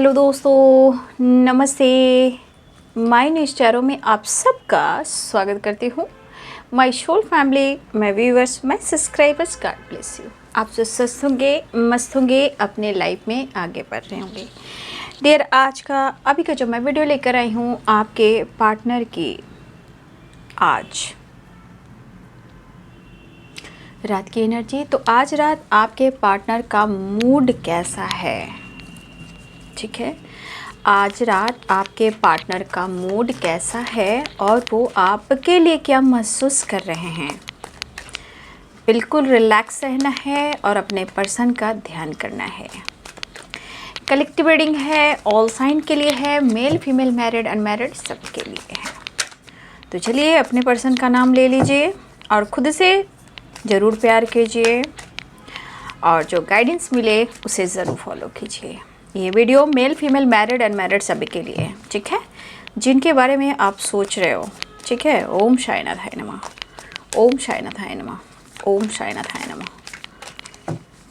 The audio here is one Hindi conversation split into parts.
हेलो दोस्तों, नमस्ते। माय न्यूज़ टैरो में आप सबका स्वागत करती हूँ। My soul family, my viewers, my subscribers, God bless you. आप जो स्वस्थ होंगे, मस्त होंगे, अपने लाइफ में आगे बढ़ रहे होंगे। डियर, आज का अभी का जो मैं वीडियो लेकर आई हूँ आपके पार्टनर की आज रात की एनर्जी। तो आज रात आपके पार्टनर का मूड कैसा है, ठीक है। आज रात आपके पार्टनर का मूड कैसा है और वो आपके लिए क्या महसूस कर रहे हैं। बिल्कुल रिलैक्स रहना है और अपने पर्सन का ध्यान करना है। कलेक्टिव रीडिंग है, ऑल साइन के लिए है, मेल फीमेल मैरिड अनमैरिड सबके लिए है। तो चलिए अपने पर्सन का नाम ले लीजिए और ख़ुद से ज़रूर प्यार कीजिए और जो गाइडेंस मिले उसे ज़रूर फॉलो कीजिए। ये video male female married unmarried सभी के लिए है, ठीक है, जिनके बारे में आप सोच रहे हो, ठीक है। ओम साईनाथाय नमः, ओम साईनाथाय नमः, ओम साईनाथाय नमः।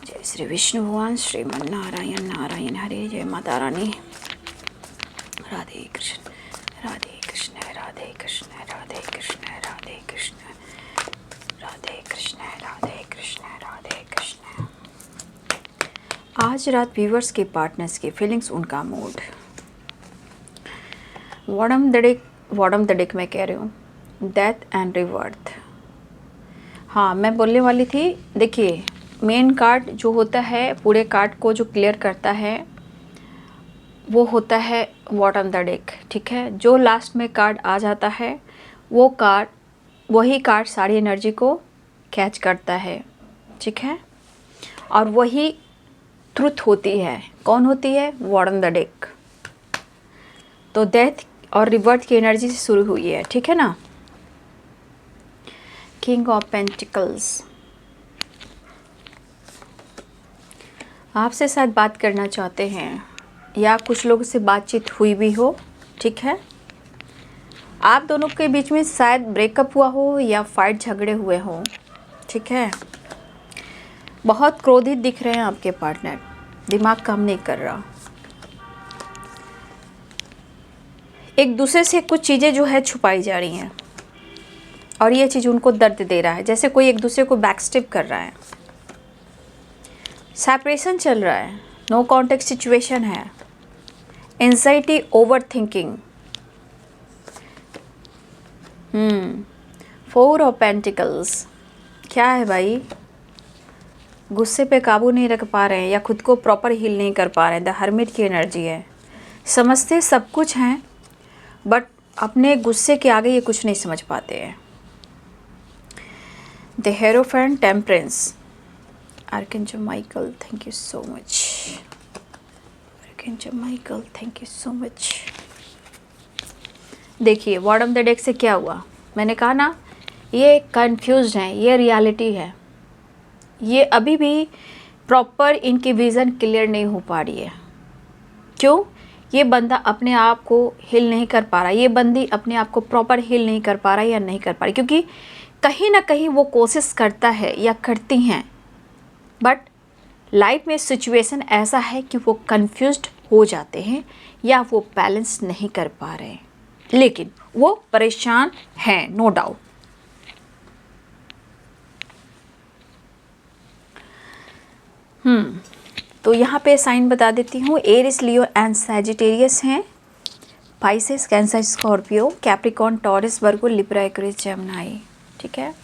जय श्री विष्णु भगवान, श्रीमन नारायण नारायण हरे। जय माता रानी। राधे कृष्ण राधे कृष्ण राधे कृष्ण राधे कृष्ण राधे कृष्ण राधे कृष्ण राधे कृष्ण राधे कृष्ण। आज रात व्यूवर्स के पार्टनर्स की फीलिंग्स, उनका मूड। बॉटम द डेक मैं कह रही हूँ, डेथ एंड रिवर्थ। हाँ, मैं बोलने वाली थी। देखिए, मेन कार्ड जो होता है, पूरे कार्ड को जो क्लियर करता है वो होता है बॉटम द डेक, ठीक है। जो लास्ट में कार्ड आ जाता है वो कार्ड, वही कार्ड सारी एनर्जी को कैच करता है, ठीक है। और वही ट्रुथ होती है। कौन होती है? Bottom the deck. तो डेथ और रिबर्थ की एनर्जी से शुरू हुई है, ठीक है ना। किंग ऑफ पेंटिकल्स आपसे साथ बात करना चाहते हैं या कुछ लोगों से बातचीत हुई भी हो, ठीक है। आप दोनों के बीच में शायद ब्रेकअप हुआ हो या फाइट झगड़े हुए हों, ठीक है। बहुत क्रोधित दिख रहे हैं आपके पार्टनर, दिमाग काम नहीं कर रहा। एक दूसरे से कुछ चीज़ें जो है छुपाई जा रही हैं और ये चीज़ उनको दर्द दे रहा है, जैसे कोई एक दूसरे को बैकस्टेप कर रहा है। सेपरेशन चल रहा है, नो कॉन्टेक्ट सिचुएशन है, anxiety, over thinking. Four of pentacles क्या है भाई? गुस्से पे काबू नहीं रख पा रहे हैं या खुद को प्रॉपर हील नहीं कर पा रहे हैं। द हर्मिट की एनर्जी है। समझते सब कुछ हैं बट अपने गुस्से के आगे ये कुछ नहीं समझ पाते हैं। The hierophant, temperance, archangel Michael, thank you so much. Archangel Michael, thank you so much. देखिए बॉटम द डेक से क्या हुआ, मैंने कहा ना, ये कंफ्यूज्ड हैं, ये रियलिटी है। ये अभी भी प्रॉपर इनकी विज़न क्लियर नहीं हो पा रही है। क्यों? ये बंदा अपने आप को हील नहीं कर पा रहा, ये बंदी अपने आप को प्रॉपर हील नहीं कर पा रहा या नहीं कर पा रही, क्योंकि कहीं ना कहीं वो कोशिश करता है या करती हैं, बट लाइफ में सिचुएशन ऐसा है कि वो कंफ्यूज्ड हो जाते हैं या वो बैलेंस नहीं कर पा रहे हैं, लेकिन वो परेशान हैं, नो डाउट। तो यहाँ पे साइन बता देती हूँ। एरिस, लियो एंड सैजिटेरियस हैं। Pisces, Cancer, Scorpio, Capricorn, Taurus, Virgo, Libra, Aquarius, Gemini, ठीक है।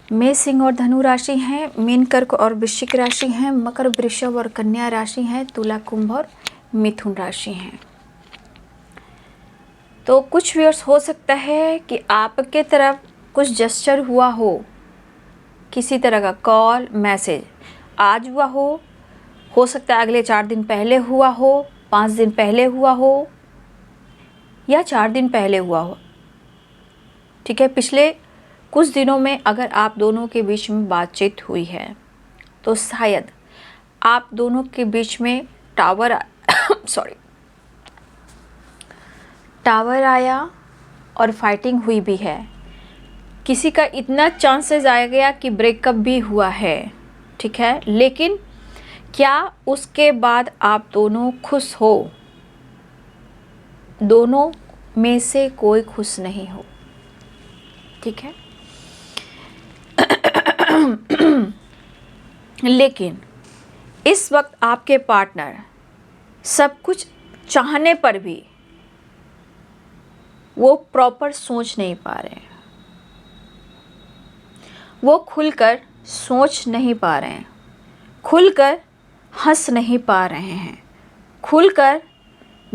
मेष, सिंह और धनु राशि हैं। मीन, कर्क और वृश्चिक राशि हैं। मकर, वृषभ और कन्या राशि हैं। तुला, कुंभ और मिथुन राशि हैं। तो कुछ व्यूअर्स हो सकता है कि आपके तरफ कुछ जेस्चर हुआ हो, किसी तरह का कॉल, मैसेज आज हुआ हो सकता है अगले 4 दिन पहले हुआ हो, 5 दिन पहले हुआ हो या 4 दिन पहले हुआ हो, ठीक है। पिछले कुछ दिनों में अगर आप दोनों के बीच में बातचीत हुई है तो शायद आप दोनों के बीच में टावर आया और फाइटिंग हुई भी है। किसी का इतना चांसेस आ गया कि ब्रेकअप भी हुआ है, ठीक है। लेकिन क्या उसके बाद आप दोनों खुश हो? दोनों में से कोई खुश नहीं हो, ठीक है। लेकिन इस वक्त आपके पार्टनर सब कुछ चाहने पर भी वो प्रॉपर सोच नहीं पा रहे हैं, वो खुलकर सोच नहीं पा रहे हैं, खुलकर हंस नहीं पा रहे हैं, खुलकर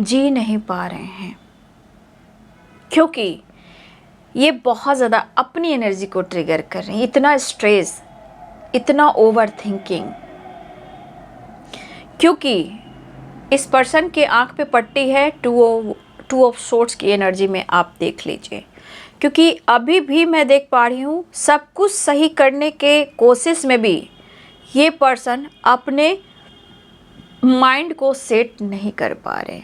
जी नहीं पा रहे हैं, क्योंकि ये बहुत ज़्यादा अपनी एनर्जी को ट्रिगर कर रहे हैं। इतना स्ट्रेस, इतना ओवर थिंकिंग, क्योंकि इस पर्सन के आंख पे पट्टी है टू ऑफ सोर्ट्स की एनर्जी में, आप देख लीजिए। क्योंकि अभी भी मैं देख पा रही हूँ सब कुछ सही करने के कोशिश में भी ये पर्सन अपने माइंड को सेट नहीं कर पा रहे।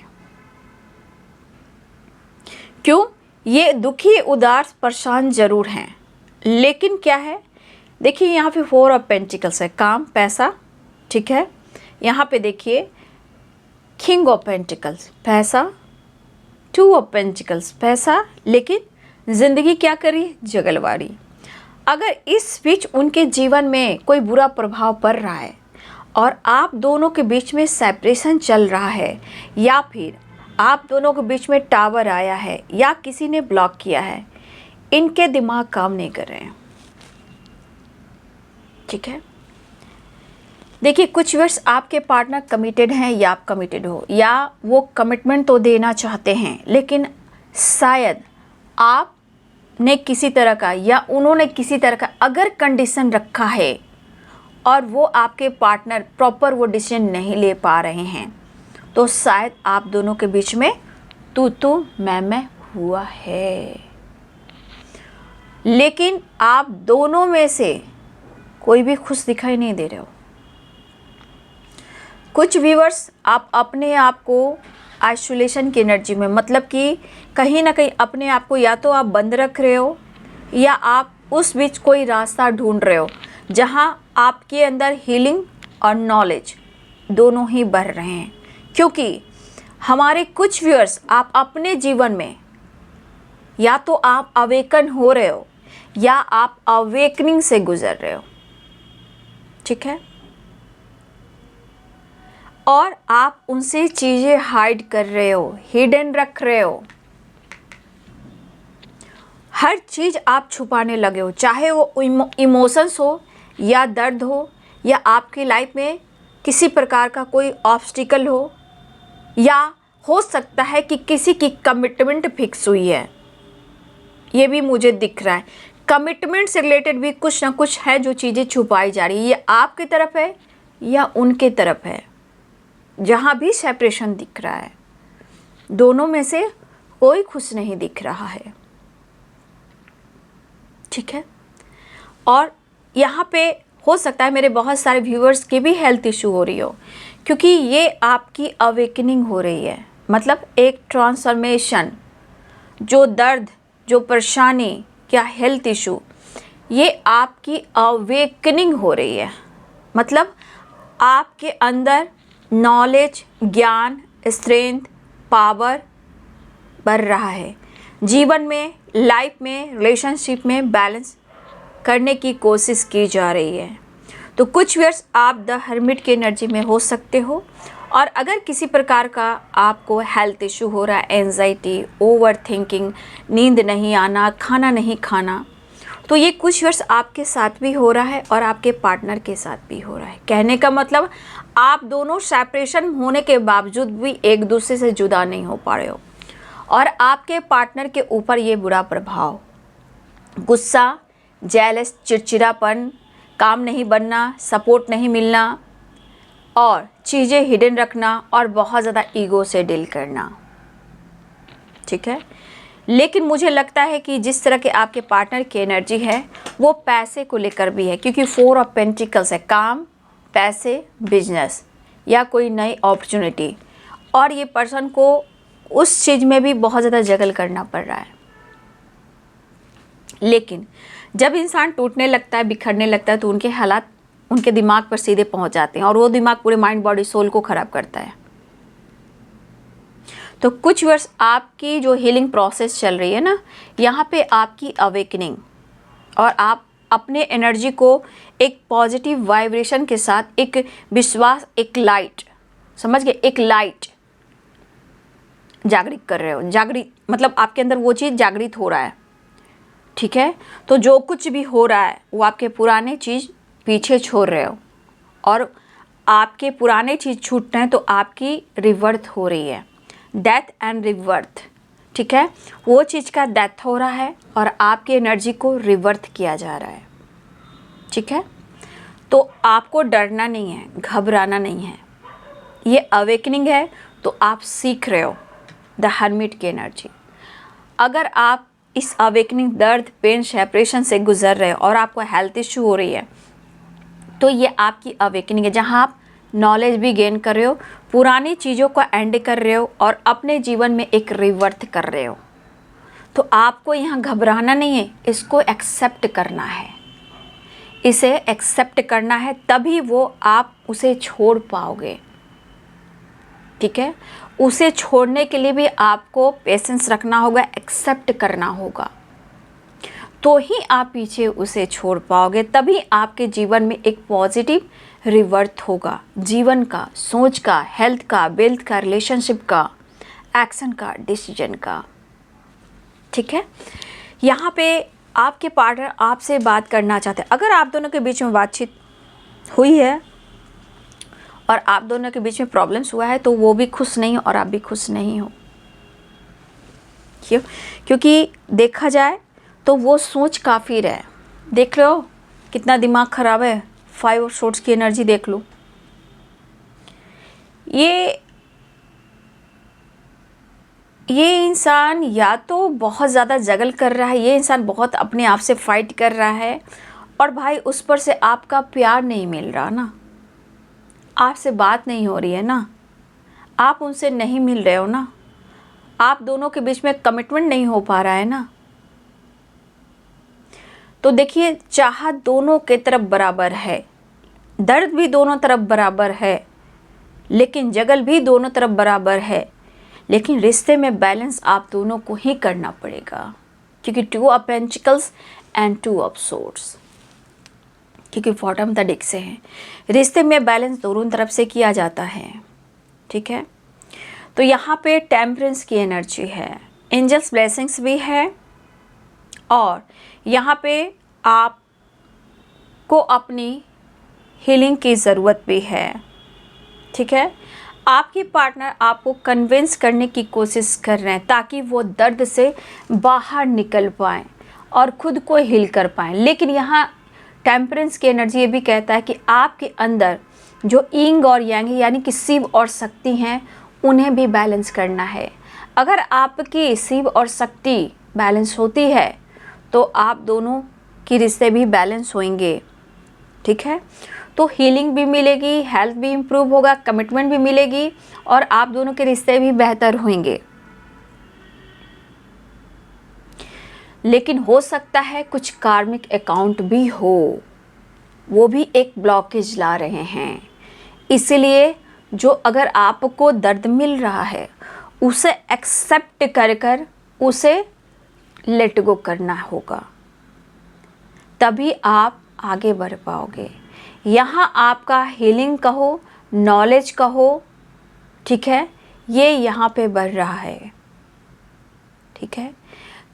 क्यों? ये दुखी, उदास, परेशान जरूर हैं, लेकिन क्या है, देखिए यहाँ पे 4 ऑफ पेंटिकल्स है, काम, पैसा, ठीक है। यहाँ पे देखिए किंग ऑफ पेंटिकल्स, पैसा, 2 ऑफ पेंटिकल्स, पैसा, लेकिन ज़िंदगी क्या करी, जगलवारी। अगर इस बीच उनके जीवन में कोई बुरा प्रभाव पड़ रहा है और आप दोनों के बीच में सेपरेशन चल रहा है, या फिर आप दोनों के बीच में टावर आया है, या किसी ने ब्लॉक किया है, इनके दिमाग काम नहीं कर रहे हैं, ठीक है। देखिए कुछ वर्ष आपके पार्टनर कमिटेड हैं या आप कमिटेड हो, या वो कमिटमेंट तो देना चाहते हैं, लेकिन शायद आपने किसी तरह का या उन्होंने किसी तरह का अगर कंडीशन रखा है और वो आपके पार्टनर प्रॉपर वो डिसीजन नहीं ले पा रहे हैं, तो शायद आप दोनों के बीच में तू मैं हुआ है। लेकिन आप दोनों में से कोई भी खुश दिखाई नहीं दे रहे हो। कुछ व्यूअर्स आप अपने आप को आइसोलेशन की एनर्जी में, मतलब कि कहीं ना कहीं अपने आप को या तो आप बंद रख रहे हो, या आप उस बीच कोई रास्ता ढूंढ रहे हो जहां आपके अंदर हीलिंग और नॉलेज दोनों ही बढ़ रहे हैं। क्योंकि हमारे कुछ व्यूअर्स आप अपने जीवन में या तो आप अवेकन हो रहे हो या आप अवेकनिंग से गुजर रहे हो, ठीक है। और आप उनसे चीज़ें हाइड कर रहे हो, हिडन रख रहे हो, हर चीज़ आप छुपाने लगे हो, चाहे वो इमोशंस हो या दर्द हो, या आपकी लाइफ में किसी प्रकार का कोई ऑब्स्टिकल हो, या हो सकता है कि किसी की कमिटमेंट फिक्स हुई है, ये भी मुझे दिख रहा है। कमिटमेंट से रिलेटेड भी कुछ ना कुछ है जो चीज़ें छुपाई जा रही है, ये आपकी तरफ है या उनके तरफ है। जहाँ भी सेपरेशन दिख रहा है, दोनों में से कोई खुश नहीं दिख रहा है, ठीक है। और यहाँ पे हो सकता है मेरे बहुत सारे व्यूअर्स की भी हेल्थ इशू हो रही हो, क्योंकि ये आपकी अवेकनिंग हो रही है, मतलब एक ट्रांसफॉर्मेशन, जो दर्द, जो परेशानी या हेल्थ इशू, ये आपकी अवेकनिंग हो रही है। मतलब आपके अंदर नॉलेज, ज्ञान, स्ट्रेंथ, पावर बढ़ रहा है, जीवन में, लाइफ में, रिलेशनशिप में बैलेंस करने की कोशिश की जा रही है। तो कुछ व्यूअर्स आप द हर्मिट की एनर्जी में हो सकते हो, और अगर किसी प्रकार का आपको हेल्थ इशू हो रहा है, एंजाइटी, ओवर थिंकिंग, नींद नहीं आना, खाना नहीं खाना, तो ये कुछ व्यूअर्स आपके साथ भी हो रहा है और आपके पार्टनर के साथ भी हो रहा है। कहने का मतलब आप दोनों सेपरेशन होने के बावजूद भी एक दूसरे से जुदा नहीं हो पा रहे हो, और आपके पार्टनर के ऊपर ये बुरा प्रभाव, गुस्सा, जेलस, चिड़चिड़ापन, काम नहीं बनना, सपोर्ट नहीं मिलना, और चीज़ें हिडन रखना, और बहुत ज़्यादा ईगो से डील करना, ठीक है। लेकिन मुझे लगता है कि जिस तरह के आपके पार्टनर की एनर्जी है वो पैसे को लेकर भी है, क्योंकि 4 ऑफ पेंटिकल्स है, काम, पैसे, बिजनेस या कोई नई अपॉर्चुनिटी, और ये पर्सन को उस चीज़ में भी बहुत ज़्यादा जगल करना पड़ रहा है। लेकिन जब इंसान टूटने लगता है, बिखरने लगता है, तो उनके हालात उनके दिमाग पर सीधे पहुंच जाते हैं और वो दिमाग पूरे माइंड बॉडी सोल को ख़राब करता है। तो कुछ वर्ष आपकी जो हीलिंग प्रोसेस चल रही है ना, यहाँ पे आपकी अवेकनिंग, और आप अपने एनर्जी को एक पॉजिटिव वाइब्रेशन के साथ, एक विश्वास, एक लाइट, समझ गए, एक लाइट जागृत कर रहे हो। जागृत मतलब आपके अंदर वो चीज़ जागृत हो रहा है, ठीक है। तो जो कुछ भी हो रहा है वो आपके पुराने चीज़ पीछे छोड़ रहे हो, और आपके पुराने चीज़ छूट रहे हैं तो आपकी रिवर्थ हो रही है, डेथ एंड रिवर्थ, ठीक है। वो चीज़ का डेथ हो रहा है और आपकी एनर्जी को रिवर्थ किया जा रहा है, ठीक है। तो आपको डरना नहीं है, घबराना नहीं है, ये अवेकनिंग है। तो आप सीख रहे हो द हर्मिट की एनर्जी। अगर आप इस अवेकनिंग, दर्द, पेन, सेपरेशन से गुजर रहे हो और आपको हेल्थ इशू हो रही है, तो ये आपकी अवेकनिंग है, जहाँ आप नॉलेज भी गेन कर रहे हो, पुरानी चीज़ों को एंड कर रहे हो और अपने जीवन में एक रिवर्थ कर रहे हो। तो आपको यहाँ घबराना नहीं है, इसको एक्सेप्ट करना है, इसे एक्सेप्ट करना है, तभी वो आप उसे छोड़ पाओगे, ठीक है। उसे छोड़ने के लिए भी आपको पेशेंस रखना होगा, एक्सेप्ट करना होगा, तो ही आप पीछे उसे छोड़ पाओगे। तभी आपके जीवन में एक पॉजिटिव रिवर्थ होगा, जीवन का, सोच का, हेल्थ का, वेल्थ का, रिलेशनशिप का, एक्शन का, डिसीजन का, ठीक है। यहाँ पे आपके पार्टनर आपसे बात करना चाहते हैं। अगर आप दोनों के बीच में बातचीत हुई है और आप दोनों के बीच में प्रॉब्लम्स हुआ है, तो वो भी खुश नहीं हो और आप भी खुश नहीं हो। क्यों? क्योंकि देखा जाए तो वो सोच काफ़ी रहे। देख लो कितना दिमाग ख़राब है, 5 ऑफ सोर्ड्स की एनर्जी देख लो। ये इंसान या तो बहुत ज़्यादा जगल कर रहा है, ये इंसान बहुत अपने आप से फाइट कर रहा है, और भाई उस पर से आपका प्यार नहीं मिल रहा ना, आपसे बात नहीं हो रही है ना, आप उनसे नहीं मिल रहे हो ना, आप दोनों के बीच में कमिटमेंट नहीं हो पा रहा है ना। तो देखिए, चाहत दोनों के तरफ बराबर है, दर्द भी दोनों तरफ बराबर है, लेकिन जगल भी दोनों तरफ बराबर है, लेकिन रिश्ते में बैलेंस आप दोनों को ही करना पड़ेगा, क्योंकि 2 of pentacles and 2 of swords, क्योंकि बॉटम द डेक से है। रिश्ते में बैलेंस दोनों तरफ से किया जाता है, ठीक है। तो यहाँ पे टेम्परेंस की एनर्जी है, एंजल्स ब्लेसिंग्स भी है, और यहाँ पे आपको अपनी हीलिंग की ज़रूरत भी है, ठीक है। आपके पार्टनर आपको कन्विंस करने की कोशिश कर रहे हैं ताकि वो दर्द से बाहर निकल पाएँ और ख़ुद को हील कर पाएँ। लेकिन यहाँ टेम्परेंस की एनर्जी ये भी कहता है कि आपके अंदर जो यिंग और यांग है, यानी कि शिव और शक्ति हैं, उन्हें भी बैलेंस करना है। अगर आपकी शिव और शक्ति बैलेंस होती है तो आप दोनों की रिश्ते भी बैलेंस होंगे, ठीक है। तो हीलिंग भी मिलेगी, हेल्थ भी इम्प्रूव होगा, कमिटमेंट भी मिलेगी, और आप दोनों के रिश्ते भी बेहतर होंगे। लेकिन हो सकता है कुछ कार्मिक अकाउंट भी हो, वो भी एक ब्लॉकेज ला रहे हैं। इसलिए जो अगर आपको दर्द मिल रहा है उसे एक्सेप्ट कर कर उसे लेट गो करना होगा, तभी आप आगे बढ़ पाओगे। यहाँ आपका हीलिंग कहो, नॉलेज कहो, ठीक है, ये यहाँ पे बढ़ रहा है, ठीक है।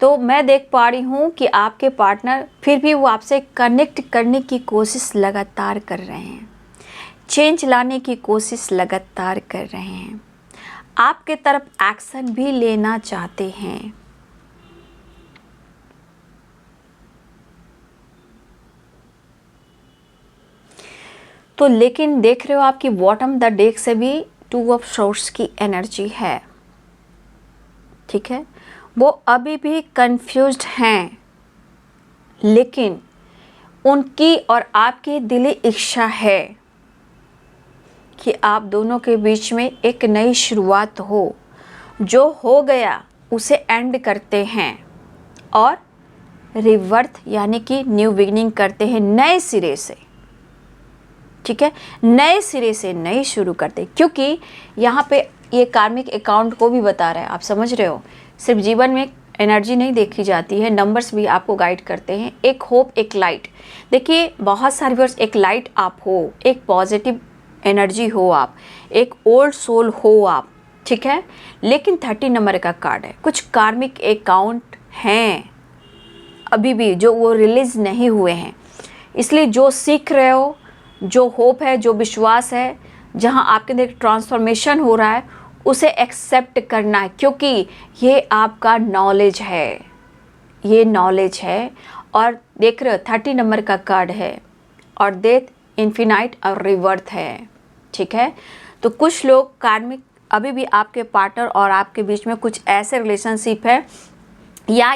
तो मैं देख पा रही हूँ कि आपके पार्टनर फिर भी वो आपसे कनेक्ट करने की कोशिश लगातार कर रहे हैं, चेंज लाने की कोशिश लगातार कर रहे हैं, आपके तरफ एक्शन भी लेना चाहते हैं। तो लेकिन देख रहे हो आपकी बॉटम द डेक से भी 2 ऑफ सोर्ड्स की एनर्जी है, ठीक है। वो अभी भी कंफ्यूज्ड हैं, लेकिन उनकी और आपकी दिली इच्छा है कि आप दोनों के बीच में एक नई शुरुआत हो। जो हो गया उसे एंड करते हैं और रिवर्थ यानी कि न्यू बिगिनिंग करते हैं नए सिरे से, ठीक है, नए सिरे से नई शुरू करते, क्योंकि यहाँ पे ये कार्मिक अकाउंट को भी बता रहा है। आप समझ रहे हो, सिर्फ जीवन में एनर्जी नहीं देखी जाती है, नंबर्स भी आपको गाइड करते हैं। एक होप, एक लाइट। देखिए बहुत सारे व्यूअर्स, एक लाइट आप हो, एक पॉजिटिव एनर्जी हो आप, एक ओल्ड सोल हो आप, ठीक है। लेकिन 30 नंबर का कार्ड है, कुछ कार्मिक अकाउंट हैं अभी भी जो वो रिलीज नहीं हुए हैं। इसलिए जो सीख रहे हो, जो होप है, जो विश्वास है, जहाँ आपके अंदर एक ट्रांसफॉर्मेशन हो रहा है, उसे एक्सेप्ट करना है, क्योंकि ये आपका नॉलेज है, ये नॉलेज है। और देख रहे हो 30 नंबर का कार्ड है और डेथ, इन्फिनाइट और रिवर्थ है, ठीक है। तो कुछ लोग कार्मिक, अभी भी आपके पार्टनर और आपके बीच में कुछ ऐसे रिलेशनशिप है, या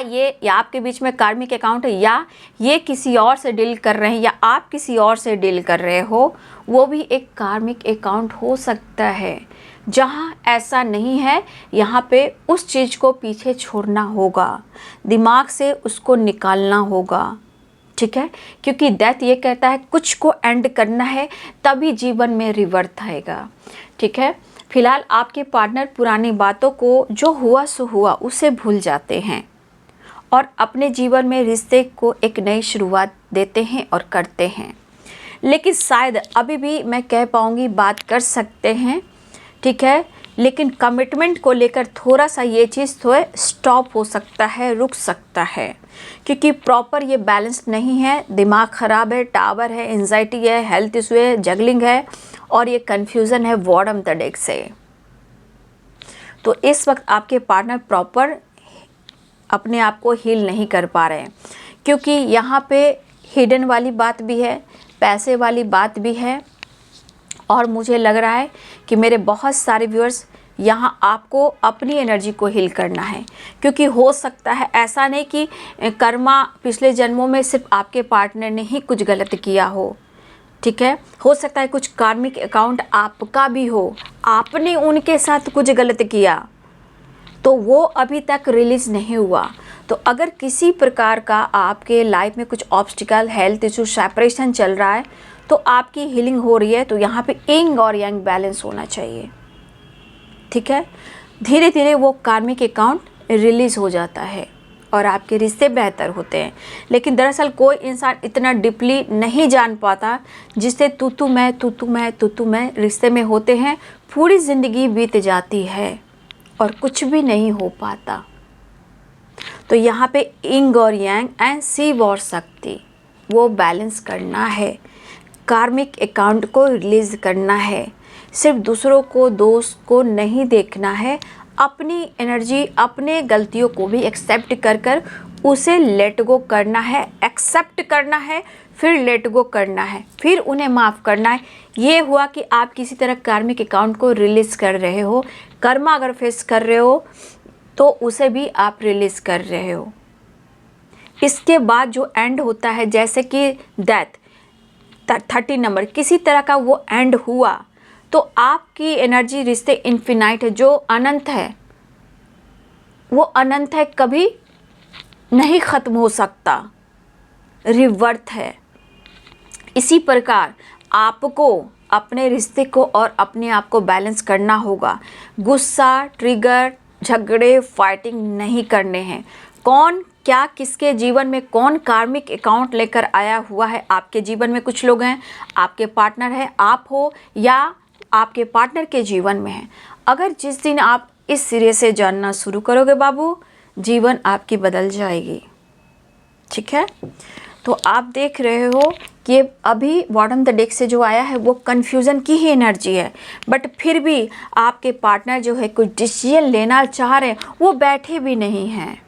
आपके बीच में कार्मिक अकाउंट है, या ये किसी और से डील कर रहे हैं, या आप किसी और से डील कर रहे हो, वो भी एक कार्मिक अकाउंट हो सकता है। जहाँ ऐसा नहीं है, यहाँ पे उस चीज़ को पीछे छोड़ना होगा, दिमाग से उसको निकालना होगा, ठीक है। क्योंकि डेथ ये कहता है कुछ को एंड करना है, तभी जीवन में रिवर्थ आएगा, ठीक है। फिलहाल आपके पार्टनर पुरानी बातों को, जो हुआ सो हुआ, उसे भूल जाते हैं और अपने जीवन में रिश्ते को एक नई शुरुआत देते हैं और करते हैं। लेकिन शायद अभी भी मैं कह पाऊँगी, बात कर सकते हैं, ठीक है। लेकिन कमिटमेंट को लेकर थोड़ा सा ये चीज़ थोड़ा स्टॉप हो सकता है, रुक सकता है, क्योंकि प्रॉपर ये बैलेंस नहीं है। दिमाग ख़राब है, टावर है, एंजाइटी है, हेल्थ इशू है, जगलिंग है और ये कन्फ्यूज़न है बॉटम द डेक से। तो इस वक्त आपके पार्टनर प्रॉपर अपने आप को हील नहीं कर पा रहे हैं, क्योंकि यहाँ पे हिडन वाली बात भी है, पैसे वाली बात भी है। और मुझे लग रहा है कि मेरे बहुत सारे व्यूअर्स, यहाँ आपको अपनी एनर्जी को हील करना है, क्योंकि हो सकता है ऐसा नहीं कि कर्मा पिछले जन्मों में सिर्फ आपके पार्टनर ने ही कुछ गलत किया हो, ठीक है। हो सकता है कुछ कार्मिक अकाउंट आपका भी हो, आपने उनके साथ कुछ गलत किया तो वो अभी तक रिलीज़ नहीं हुआ। तो अगर किसी प्रकार का आपके लाइफ में कुछ ऑब्स्टिकल, हेल्थ इशू, सेपरेशन चल रहा है, तो आपकी हीलिंग हो रही है, तो यहाँ पे यिंग और यांग बैलेंस होना चाहिए, ठीक है। धीरे धीरे वो कार्मिक अकाउंट रिलीज़ हो जाता है और आपके रिश्ते बेहतर होते हैं। लेकिन दरअसल कोई इंसान इतना डीपली नहीं जान पाता, जिससे तू मैं रिश्ते में होते हैं, पूरी ज़िंदगी बीत जाती है और कुछ भी नहीं हो पाता। तो यहाँ पे यिंग और यांग एंड शिव और शक्ति, वो बैलेंस करना है, कार्मिक अकाउंट को रिलीज़ करना है। सिर्फ दूसरों को, दोस्त को नहीं देखना है, अपनी एनर्जी, अपने गलतियों को भी एक्सेप्ट कर कर उसे लेट गो करना है, एक्सेप्ट करना है, फिर लेट गो करना है, फिर उन्हें माफ़ करना है। ये हुआ कि आप किसी तरह कार्मिक अकाउंट को रिलीज़ कर रहे हो। कर्मा अगर फेस कर रहे हो तो उसे भी आप रिलीज़ कर रहे हो। इसके बाद जो एंड होता है, जैसे कि डेथ, 30 नंबर, किसी तरह का वो एंड हुआ, तो आपकी एनर्जी, रिश्ते इन्फिनाइट है, जो अनंत है, वो अनंत है, कभी नहीं ख़त्म हो सकता, रिवर्थ है। इसी प्रकार आपको अपने रिश्ते को और अपने आप को बैलेंस करना होगा। गुस्सा, ट्रिगर, झगड़े, फाइटिंग नहीं करने हैं। कौन क्या किसके जीवन में कौन कार्मिक अकाउंट लेकर आया हुआ है, आपके जीवन में कुछ लोग हैं, आपके पार्टनर है, आप हो, या आपके पार्टनर के जीवन में है। अगर जिस दिन आप इस सिरे से जानना शुरू करोगे बाबू, जीवन आपकी बदल जाएगी, ठीक है। तो आप देख रहे हो कि अभी बॉटम द डेक से जो आया है वो कन्फ्यूज़न की ही एनर्जी है, बट फिर भी आपके पार्टनर जो है कुछ डिसीजन लेना चाह रहे हैं, वो बैठे भी नहीं हैं।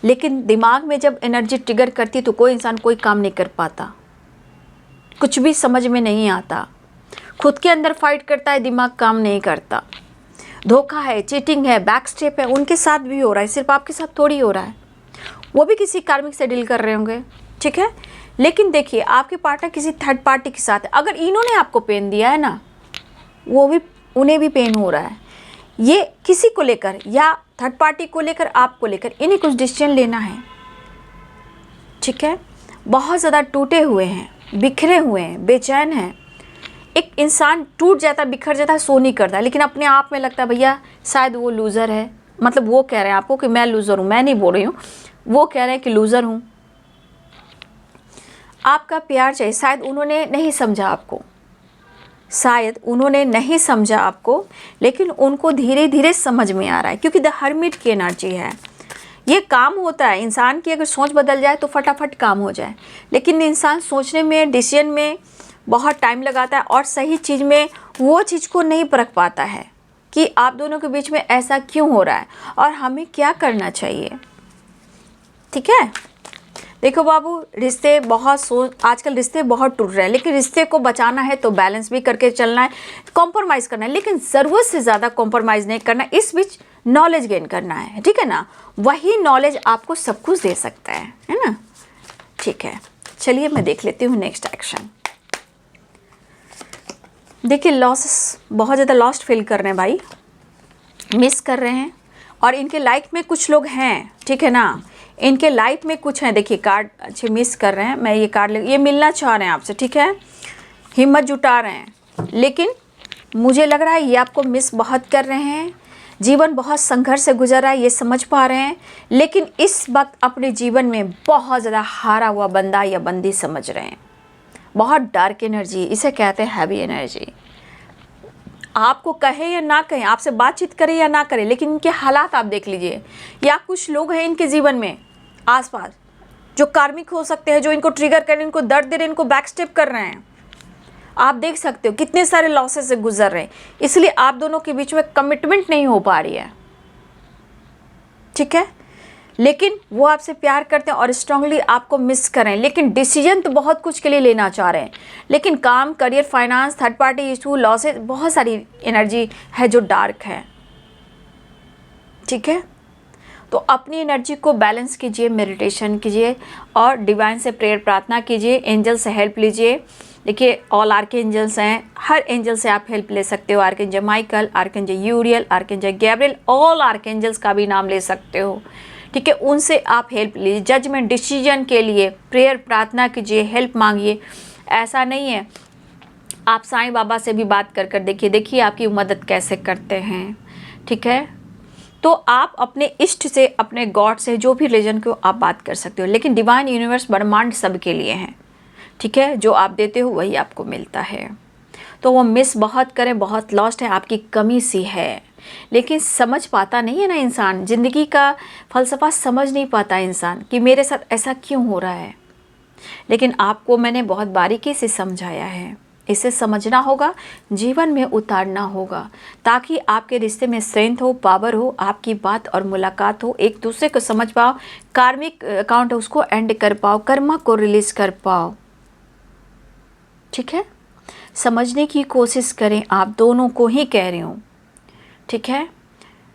लेकिन दिमाग में जब एनर्जी ट्रिगर करती है तो कोई इंसान कोई काम नहीं कर पाता, कुछ भी समझ में नहीं आता, खुद के अंदर फाइट करता है, दिमाग काम नहीं करता। धोखा है, चीटिंग है, बैक स्टेप है, उनके साथ भी हो रहा है, सिर्फ आपके साथ थोड़ी हो रहा है। वो भी किसी कार्मिक से डील कर रहे होंगे, ठीक है। लेकिन देखिए आपके पार्टनर किसी थर्ड पार्टी के साथ है, अगर इन्होंने आपको पेन दिया है ना, वो भी, उन्हें भी पेन हो रहा है। ये किसी को लेकर, या थर्ड पार्टी को लेकर, आपको लेकर, इन्हें कुछ डिसीजन लेना है, ठीक है। बहुत ज़्यादा टूटे हुए हैं, बिखरे हुए हैं, बेचैन हैं, एक इंसान टूट जाता है, बिखर जाता है, सो नहीं करता, लेकिन अपने आप में लगता है भैया शायद वो लूज़र है। मतलब वो कह रहे हैं आपको कि मैं लूज़र हूँ, मैं नहीं बोल रही हूँ, वो कह रहे हैं कि लूज़र हूँ। आपका प्यार चाहिए, शायद उन्होंने नहीं समझा आपको, शायद उन्होंने नहीं समझा आपको, लेकिन उनको धीरे धीरे समझ में आ रहा है, क्योंकि द हर्मिट की एनर्जी है। ये काम होता है इंसान की, अगर सोच बदल जाए तो फटाफट काम हो जाए, लेकिन इंसान सोचने में, डिसीजन में बहुत टाइम लगाता है और सही चीज़ में वो चीज़ को नहीं परख पाता है कि आप दोनों के बीच में ऐसा क्यों हो रहा है और हमें क्या करना चाहिए। ठीक है, देखो बाबू, रिश्ते बहुत आजकल रिश्ते बहुत टूट रहे हैं, लेकिन रिश्ते को बचाना है तो बैलेंस भी करके चलना है, कॉम्प्रोमाइज़ करना है, लेकिन ज़रूरत से ज़्यादा कॉम्प्रोमाइज़ नहीं करना, इस बीच नॉलेज गेन करना है। ठीक है ना, वही नॉलेज आपको सब कुछ दे सकता है ना। ठीक है, चलिए मैं देख लेती हूँ नेक्स्ट एक्शन। देखिए, लॉसेस, बहुत ज़्यादा लॉस्ट फील कर रहे हैं भाई, मिस कर रहे हैं, और इनके लाइफ में कुछ लोग हैं, ठीक है ना, इनके लाइफ में कुछ हैं। देखिए कार्ड अच्छे मिस कर रहे हैं, मैं ये कार्ड ये मिलना चाह रहे हैं आपसे, ठीक है, हिम्मत जुटा रहे हैं, लेकिन मुझे लग रहा है ये आपको मिस बहुत कर रहे हैं। जीवन बहुत संघर्ष से गुजर रहा है, ये समझ पा रहे हैं, लेकिन इस वक्त अपने जीवन में बहुत ज़्यादा हारा हुआ बंदा या बंदी समझ रहे हैं। बहुत डार्क एनर्जी, इसे कहते हैं हैवी एनर्जी। आपको कहे या ना कहें, आपसे बातचीत करें या ना करें, लेकिन इनके हालात आप देख लीजिए, या कुछ लोग हैं इनके जीवन में आसपास जो कार्मिक हो सकते हैं, जो इनको ट्रिगर कर रहे हैं, इनको दर्द दे रहे हैं, इनको बैक स्टेप कर रहे हैं। आप देख सकते हो कितने सारे लॉसेस से गुजर रहे हैं, इसलिए आप दोनों के बीच में कमिटमेंट नहीं हो पा रही है। ठीक है, लेकिन वो आपसे प्यार करते हैं और स्ट्रांगली आपको मिस करें, लेकिन डिसीजन तो बहुत कुछ के लिए लेना चाह रहे हैं, लेकिन काम, career, finance, third party issue, losses, बहुत सारी एनर्जी है जो डार्क है। ठीक है, तो अपनी एनर्जी को बैलेंस कीजिए, मेडिटेशन कीजिए और डिवाइन से प्रेयर प्रार्थना कीजिए, एंजल से हेल्प लीजिए। देखिए ऑल आर्कएंजल्स हैं, हर एंजल से आप हेल्प ले सकते हो, archangel Michael, archangel यूरियल, archangel Gabriel, all archangels का भी नाम ले सकते हो। ठीक है, उनसे आप हेल्प लीजिए, जजमेंट, डिसीजन के लिए प्रेयर प्रार्थना कीजिए, हेल्प मांगिए। ऐसा नहीं है, आप साईं बाबा से भी बात कर देखिए आपकी मदद कैसे करते हैं। ठीक है, तो आप अपने इष्ट से, अपने गॉड से, जो भी रिलीजन को आप बात कर सकते हो, लेकिन डिवाइन यूनिवर्स, ब्रह्मांड सबके लिए हैं। ठीक है, जो आप देते हो वही आपको मिलता है। तो वो मिस बहुत करें, बहुत लॉस्ट है, आपकी कमी सी है, लेकिन समझ पाता नहीं है ना इंसान, ज़िंदगी का फ़लसफ़ा समझ नहीं पाता इंसान कि मेरे साथ ऐसा क्यों हो रहा है। लेकिन आपको मैंने बहुत बारीकी से समझाया है, इसे समझना होगा, जीवन में उतारना होगा, ताकि आपके रिश्ते में स्ट्रेंथ हो, पावर हो, आपकी बात और मुलाकात हो, एक दूसरे को समझ पाओ, कार्मिक अकाउंट है उसको एंड कर पाओ, कर्मा को रिलीज़ कर पाओ। ठीक है, समझने की कोशिश करें, आप दोनों को ही कह रही हूँ। ठीक है,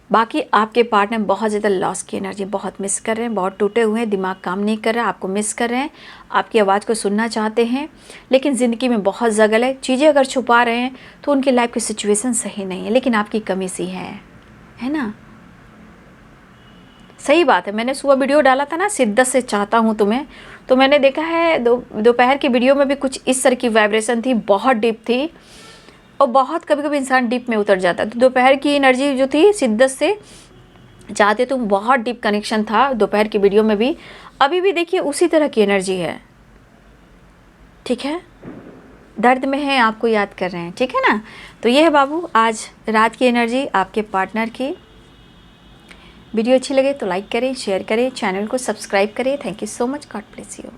बाकी आपके पार्टनर बहुत ज़्यादा लॉस की एनर्जी, बहुत मिस कर रहे हैं, बहुत टूटे हुए हैं, दिमाग काम नहीं कर रहा, आपको मिस कर रहे हैं, आपकी आवाज़ को सुनना चाहते हैं, लेकिन ज़िंदगी में बहुत जगल है, चीज़ें अगर छुपा रहे हैं तो उनकी लाइफ की सिचुएशन सही नहीं है, लेकिन आपकी कमी सी है ना। सही बात है, मैंने सुबह वीडियो डाला था ना, शिद्दत से चाहता हूँ तुम्हें, तो मैंने देखा है दोपहर की वीडियो में भी कुछ इस तरह की वाइब्रेशन थी, बहुत डीप थी, और बहुत कभी कभी इंसान डीप में उतर जाता है। तो दोपहर की एनर्जी जो थी, शिद्दत से चाहते तो बहुत डीप कनेक्शन था दोपहर की वीडियो में भी, अभी भी देखिए उसी तरह की एनर्जी है। ठीक है, दर्द में है, आपको याद कर रहे हैं। ठीक है ना, तो ये है बाबू आज रात की एनर्जी आपके पार्टनर की। वीडियो अच्छी लगे तो लाइक करें, शेयर करें, चैनल को सब्सक्राइब करें। Thank you so much, God bless you.